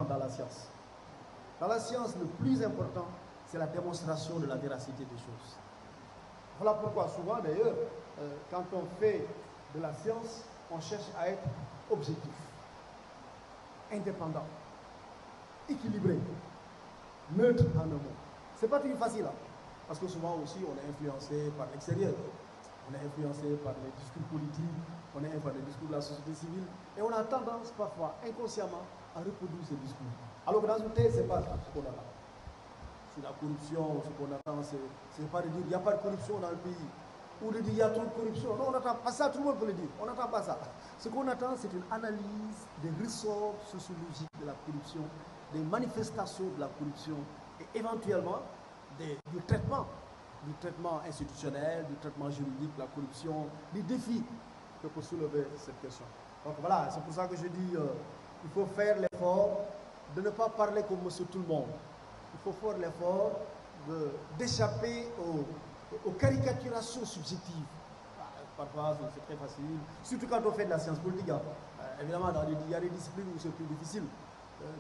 dans la science. Dans la science, le plus important, c'est la démonstration de la véracité des choses. Voilà pourquoi souvent, d'ailleurs, quand on fait de la science, on cherche à être objectif, indépendant, équilibré, neutre en un mot. Ce n'est pas toujours facile, hein, parce que souvent aussi, on est influencé par l'extérieur. On est influencé par les discours politiques, on est influencé par les discours de la société civile, et on a tendance parfois, inconsciemment, à reproduire ces discours. Alors que dans une thèse, ce n'est pas ce qu'on attend. Sur la corruption, ce qu'on attend, c'est pas de dire il n'y a pas de corruption dans le pays, ou de dire il y a trop de corruption. Non, on n'attend pas ça, tout le monde peut le dire. On n'attend pas ça. Ce qu'on attend, c'est une analyse des ressorts sociologiques de la corruption, des manifestations de la corruption, et éventuellement du traitement institutionnel, du traitement juridique, de la corruption, des défis que peut soulever cette question. Donc voilà, c'est pour ça que je dis il faut faire l'effort de ne pas parler comme monsieur tout le monde. Il faut faire l'effort d'échapper aux caricaturations subjectives. Parfois, c'est très facile, surtout quand on fait de la science politique. Évidemment, il y a des disciplines où c'est plus difficile.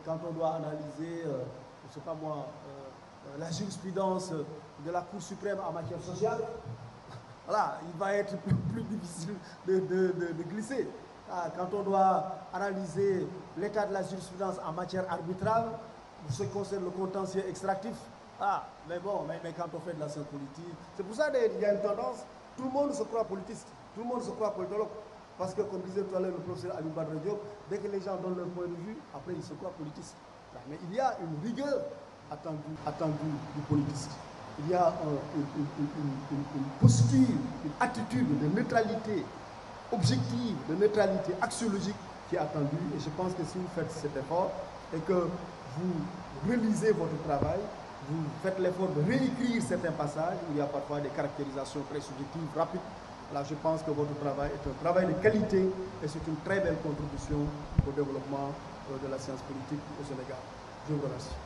Quand on doit analyser, je ne sais pas moi, la jurisprudence de la Cour suprême en matière sociale, voilà, il va être plus difficile de glisser. Quand on doit analyser l'état de la jurisprudence en matière arbitrale, ce qui concerne le contentieux extractif, mais bon, mais quand on fait de la science politique, c'est pour ça qu'il y a une tendance, tout le monde se croit politiste, tout le monde se croit politologue, parce que comme disait tout à l'heure le professeur Ali Badre Diop, dès que les gens donnent leur point de vue, après ils se croient politistes. Mais il y a une rigueur attendue du politiste. Il y a une posture, une attitude de neutralité objective, de neutralité axiologique qui est attendue. Et je pense que si vous faites cet effort et que vous relisez votre travail, vous faites l'effort de réécrire certains passages où il y a parfois des caractérisations très subjectives, rapides. Là, je pense que votre travail est un travail de qualité et c'est une très belle contribution au développement de la science politique au Sénégal. Je vous remercie.